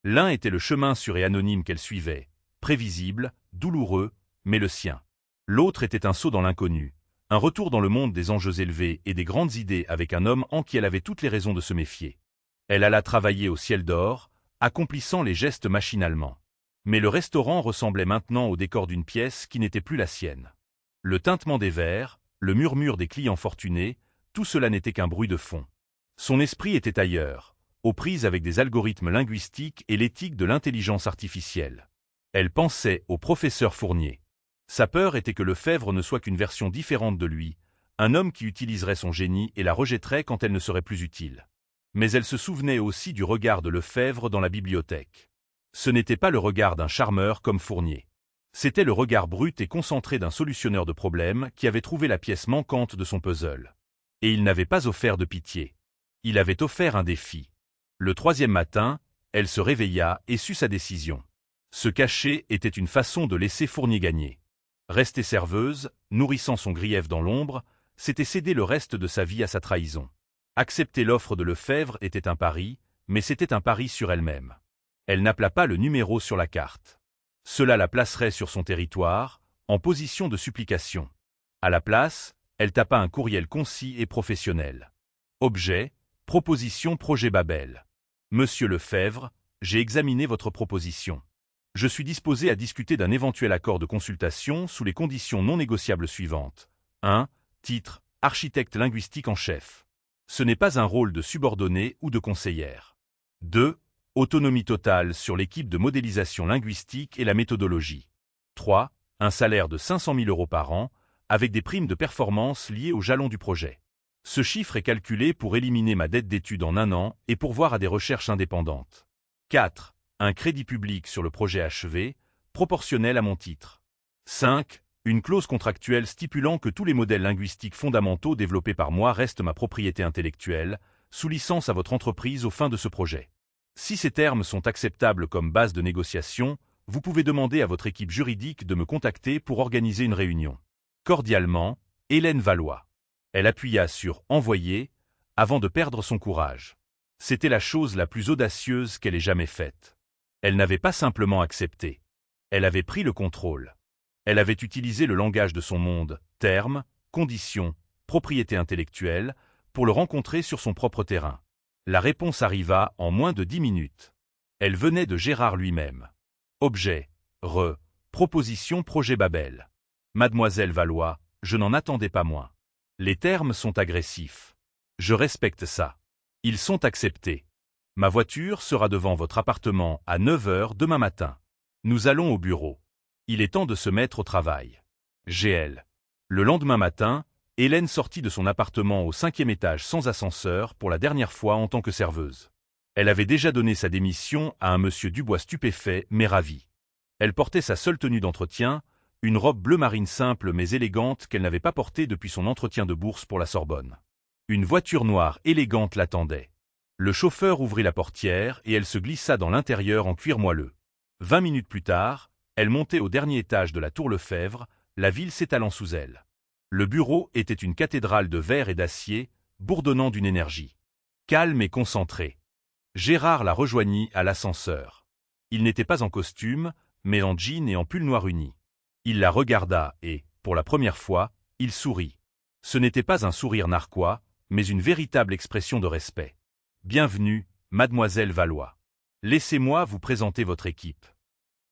L'un était le chemin sûr et anonyme qu'elle suivait, prévisible, douloureux, mais le sien. L'autre était un saut dans l'inconnu, un retour dans le monde des enjeux élevés et des grandes idées avec un homme en qui elle avait toutes les raisons de se méfier. Elle alla travailler au ciel d'or, accomplissant les gestes machinalement. Mais le restaurant ressemblait maintenant au décor d'une pièce qui n'était plus la sienne. Le tintement des verres, le murmure des clients fortunés, tout cela n'était qu'un bruit de fond. Son esprit était ailleurs, aux prises avec des algorithmes linguistiques et l'éthique de l'intelligence artificielle. Elle pensait au professeur Fournier. Sa peur était que Lefebvre ne soit qu'une version différente de lui, un homme qui utiliserait son génie et la rejetterait quand elle ne serait plus utile. Mais elle se souvenait aussi du regard de Lefebvre dans la bibliothèque. Ce n'était pas le regard d'un charmeur comme Fournier. C'était le regard brut et concentré d'un solutionneur de problèmes qui avait trouvé la pièce manquante de son puzzle. Et il n'avait pas offert de pitié. Il avait offert un défi. Le 3e matin, elle se réveilla et sut sa décision. Se cacher était une façon de laisser Fournier gagner. Rester serveuse, nourrissant son grief dans l'ombre, c'était céder le reste de sa vie à sa trahison. Accepter l'offre de Lefebvre était un pari, mais c'était un pari sur elle-même. Elle n'appela pas le numéro sur la carte. Cela la placerait sur son territoire, en position de supplication. À la place, elle tapa un courriel concis et professionnel. Objet, proposition projet Babel. Monsieur Lefebvre, j'ai examiné votre proposition. Je suis disposé à discuter d'un éventuel accord de consultation sous les conditions non négociables suivantes. 1. Titre, architecte linguistique en chef. Ce n'est pas un rôle de subordonné ou de conseillère. 2. Autonomie totale sur l'équipe de modélisation linguistique et la méthodologie. 3. Un salaire de 500 000 € par an, avec des primes de performance liées au jalon du projet. Ce chiffre est calculé pour éliminer ma dette d'études en 1 an et pourvoir à des recherches indépendantes. 4. Un crédit public sur le projet achevé, proportionnel à mon titre. 5. Une clause contractuelle stipulant que tous les modèles linguistiques fondamentaux développés par moi restent ma propriété intellectuelle, sous licence à votre entreprise aux fins de ce projet. Si ces termes sont acceptables comme base de négociation, vous pouvez demander à votre équipe juridique de me contacter pour organiser une réunion. Cordialement, Hélène Valois. Elle appuya sur « Envoyer » avant de perdre son courage. C'était la chose la plus audacieuse qu'elle ait jamais faite. Elle n'avait pas simplement accepté. Elle avait pris le contrôle. Elle avait utilisé le langage de son monde, termes, conditions, propriété intellectuelle, pour le rencontrer sur son propre terrain. La réponse arriva en moins de 10 minutes. Elle venait de Gérard lui-même. Objet, proposition projet Babel. Mademoiselle Valois, je n'en attendais pas moins. Les termes sont agressifs. Je respecte ça. Ils sont acceptés. Ma voiture sera devant votre appartement à 9 h demain matin. Nous allons au bureau. Il est temps de se mettre au travail. GL. Le lendemain matin, Hélène sortit de son appartement au 5e étage sans ascenseur pour la dernière fois en tant que serveuse. Elle avait déjà donné sa démission à un monsieur Dubois stupéfait mais ravi. Elle portait sa seule tenue d'entretien, une robe bleu marine simple mais élégante qu'elle n'avait pas portée depuis son entretien de bourse pour la Sorbonne. Une voiture noire élégante l'attendait. Le chauffeur ouvrit la portière et elle se glissa dans l'intérieur en cuir moelleux. 20 minutes plus tard, elle montait au dernier étage de la tour Lefebvre, la ville s'étalant sous elle. Le bureau était une cathédrale de verre et d'acier, bourdonnant d'une énergie. Calme et concentré. Gérard la rejoignit à l'ascenseur. Il n'était pas en costume, mais en jean et en pull noir uni. Il la regarda et, pour la première fois, il sourit. Ce n'était pas un sourire narquois, mais une véritable expression de respect. « Bienvenue, mademoiselle Valois. Laissez-moi vous présenter votre équipe. »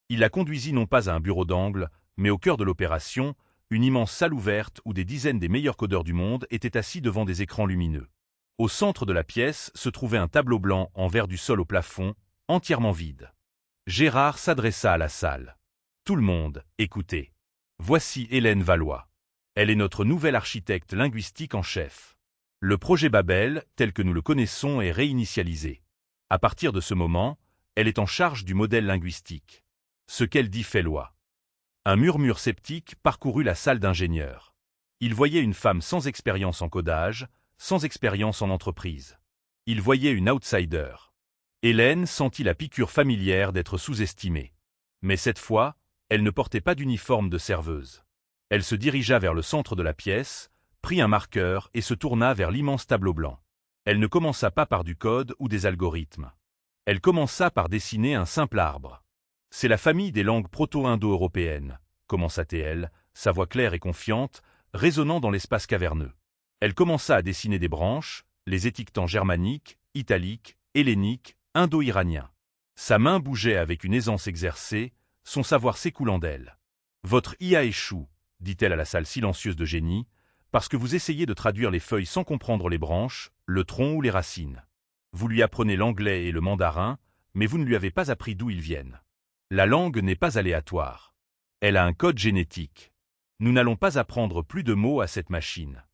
Il la conduisit non pas à un bureau d'angle, mais au cœur de l'opération, une immense salle ouverte où des dizaines des meilleurs codeurs du monde étaient assis devant des écrans lumineux. Au centre de la pièce se trouvait un tableau blanc en verre du sol au plafond, entièrement vide. Gérard s'adressa à la salle. « Tout le monde, écoutez. Voici Hélène Valois. Elle est notre nouvelle architecte linguistique en chef. Le projet Babel, tel que nous le connaissons, est réinitialisé. À partir de ce moment, elle est en charge du modèle linguistique. Ce qu'elle dit fait loi. » Un murmure sceptique parcourut la salle d'ingénieurs. Il voyait une femme sans expérience en codage, sans expérience en entreprise. Il voyait une outsider. Hélène sentit la piqûre familière d'être sous-estimée. Mais cette fois, elle ne portait pas d'uniforme de serveuse. Elle se dirigea vers le centre de la pièce, prit un marqueur et se tourna vers l'immense tableau blanc. Elle ne commença pas par du code ou des algorithmes. Elle commença par dessiner un simple arbre. « C'est la famille des langues proto-indo-européennes », commença-t-elle, sa voix claire et confiante, résonnant dans l'espace caverneux. Elle commença à dessiner des branches, les étiquetant germaniques, italiques, helléniques, indo-iraniens. Sa main bougeait avec une aisance exercée, son savoir s'écoulant d'elle. « Votre IA échoue », dit-elle à la salle silencieuse de génie, parce que vous essayez de traduire les feuilles sans comprendre les branches, le tronc ou les racines. Vous lui apprenez l'anglais et le mandarin, mais vous ne lui avez pas appris d'où ils viennent. La langue n'est pas aléatoire. Elle a un code génétique. Nous n'allons pas apprendre plus de mots à cette machine.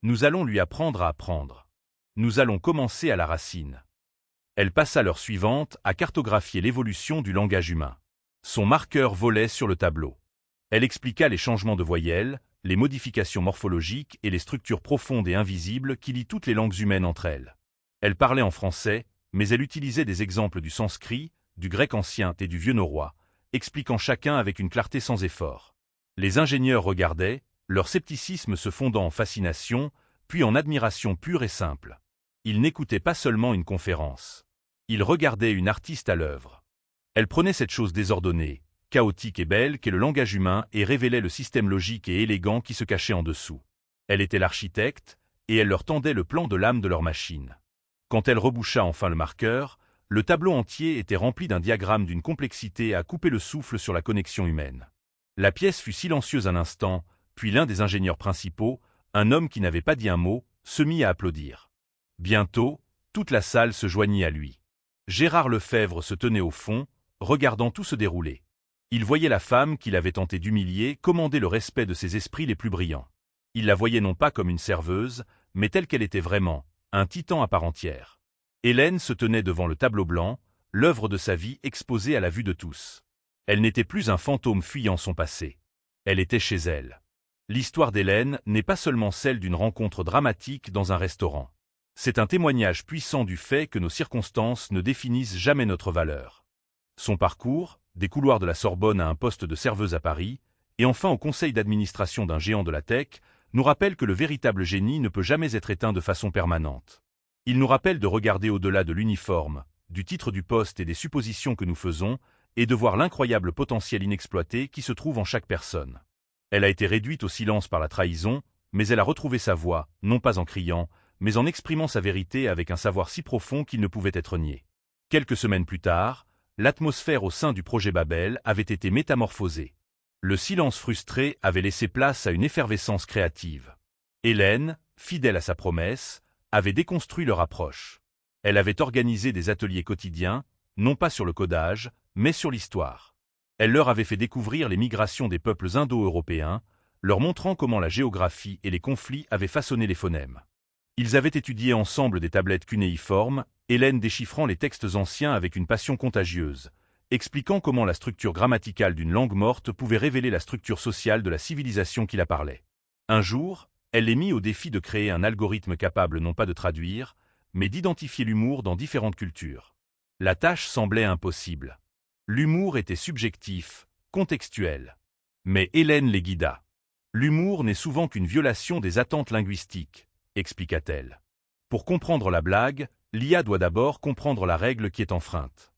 Nous allons lui apprendre à apprendre. Nous allons commencer à la racine. Elle passa l'heure suivante à cartographier l'évolution du langage humain. Son marqueur volait sur le tableau. Elle expliqua les changements de voyelles, les modifications morphologiques et les structures profondes et invisibles qui lient toutes les langues humaines entre elles. Elle parlait en français, mais elle utilisait des exemples du sanskrit, du grec ancien et du vieux norrois, expliquant chacun avec une clarté sans effort. Les ingénieurs regardaient, leur scepticisme se fondant en fascination, puis en admiration pure et simple. Ils n'écoutaient pas seulement une conférence. Ils regardaient une artiste à l'œuvre. Elle prenait cette chose désordonnée, chaotique et belle qu'est le langage humain et révélait le système logique et élégant qui se cachait en dessous. Elle était l'architecte, et elle leur tendait le plan de l'âme de leur machine. Quand elle reboucha enfin le marqueur, le tableau entier était rempli d'un diagramme d'une complexité à couper le souffle sur la connexion humaine. La pièce fut silencieuse un instant, puis l'un des ingénieurs principaux, un homme qui n'avait pas dit un mot, se mit à applaudir. Bientôt, toute la salle se joignit à lui. Gérard Lefebvre se tenait au fond, regardant tout se dérouler. Il voyait la femme qu'il avait tenté d'humilier commander le respect de ses esprits les plus brillants. Il la voyait non pas comme une serveuse, mais telle qu'elle était vraiment, un titan à part entière. Hélène se tenait devant le tableau blanc, l'œuvre de sa vie exposée à la vue de tous. Elle n'était plus un fantôme fuyant son passé. Elle était chez elle. L'histoire d'Hélène n'est pas seulement celle d'une rencontre dramatique dans un restaurant. C'est un témoignage puissant du fait que nos circonstances ne définissent jamais notre valeur. Son parcours, des couloirs de la Sorbonne à un poste de serveuse à Paris, et enfin au conseil d'administration d'un géant de la tech, nous rappelle que le véritable génie ne peut jamais être éteint de façon permanente. Il nous rappelle de regarder au-delà de l'uniforme, du titre du poste et des suppositions que nous faisons, et de voir l'incroyable potentiel inexploité qui se trouve en chaque personne. Elle a été réduite au silence par la trahison, mais elle a retrouvé sa voix, non pas en criant, mais en exprimant sa vérité avec un savoir si profond qu'il ne pouvait être nié. Quelques semaines plus tard, l'atmosphère au sein du projet Babel avait été métamorphosée. Le silence frustré avait laissé place à une effervescence créative. Hélène, fidèle à sa promesse, avait déconstruit leur approche. Elle avait organisé des ateliers quotidiens, non pas sur le codage, mais sur l'histoire. Elle leur avait fait découvrir les migrations des peuples indo-européens, leur montrant comment la géographie et les conflits avaient façonné les phonèmes. Ils avaient étudié ensemble des tablettes cunéiformes, Hélène déchiffrant les textes anciens avec une passion contagieuse, expliquant comment la structure grammaticale d'une langue morte pouvait révéler la structure sociale de la civilisation qui la parlait. Un jour, elle les mit au défi de créer un algorithme capable non pas de traduire, mais d'identifier l'humour dans différentes cultures. La tâche semblait impossible. L'humour était subjectif, contextuel. Mais Hélène les guida. L'humour n'est souvent qu'une violation des attentes linguistiques, expliqua-t-elle. Pour comprendre la blague, l'IA doit d'abord comprendre la règle qui est enfreinte.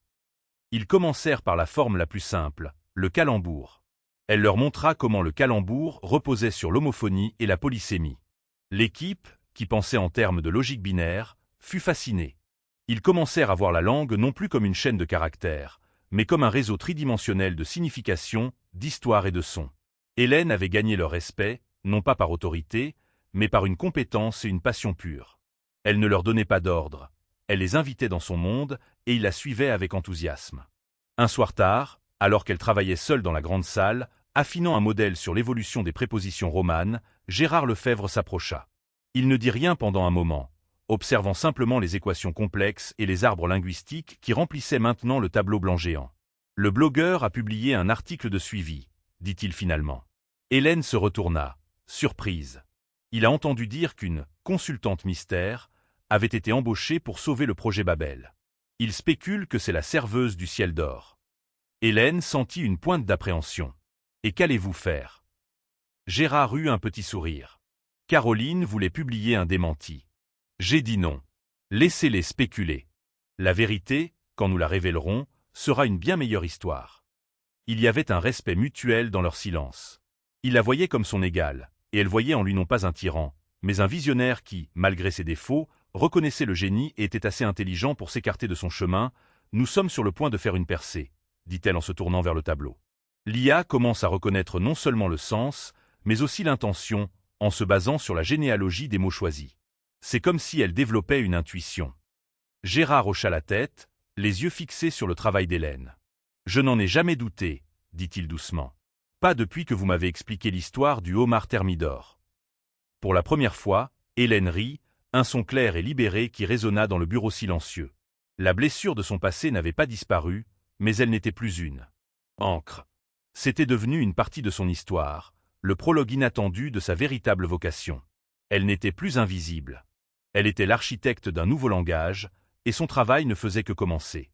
Ils commencèrent par la forme la plus simple, le calembour. Elle leur montra comment le calembour reposait sur l'homophonie et la polysémie. L'équipe, qui pensait en termes de logique binaire, fut fascinée. Ils commencèrent à voir la langue non plus comme une chaîne de caractères, mais comme un réseau tridimensionnel de significations, d'histoires et de sons. Hélène avait gagné leur respect, non pas par autorité, mais par une compétence et une passion pure. Elle ne leur donnait pas d'ordre, elle les invitait dans son monde et ils la suivaient avec enthousiasme. Un soir tard, alors qu'elle travaillait seule dans la grande salle, affinant un modèle sur l'évolution des prépositions romanes, Gérard Lefebvre s'approcha. Il ne dit rien pendant un moment, observant simplement les équations complexes et les arbres linguistiques qui remplissaient maintenant le tableau blanc géant. Le blogueur a publié un article de suivi, dit-il finalement. Hélène se retourna, surprise. Il a entendu dire qu'une consultante mystère avait été embauchée pour sauver le projet Babel. Il spécule que c'est la serveuse du ciel d'or. Hélène sentit une pointe d'appréhension. Et qu'allez-vous faire? Gérard eut un petit sourire. Caroline voulait publier un démenti. J'ai dit non. Laissez-les spéculer. La vérité, quand nous la révélerons, sera une bien meilleure histoire. Il y avait un respect mutuel dans leur silence. Il la voyait comme son égale, et elle voyait en lui non pas un tyran, mais un visionnaire qui, malgré ses défauts, reconnaissait le génie et était assez intelligent pour s'écarter de son chemin. Nous sommes sur le point de faire une percée, dit-elle en se tournant vers le tableau. L'IA commence à reconnaître non seulement le sens, mais aussi l'intention, en se basant sur la généalogie des mots choisis. C'est comme si elle développait une intuition. Gérard hocha la tête, les yeux fixés sur le travail d'Hélène. « Je n'en ai jamais douté, dit-il doucement. Pas depuis que vous m'avez expliqué l'histoire du homard thermidor. » Pour la première fois, Hélène rit, un son clair et libéré qui résonna dans le bureau silencieux. La blessure de son passé n'avait pas disparu, mais elle n'était plus une encre. C'était devenu une partie de son histoire, le prologue inattendu de sa véritable vocation. Elle n'était plus invisible. Elle était l'architecte d'un nouveau langage, et son travail ne faisait que commencer.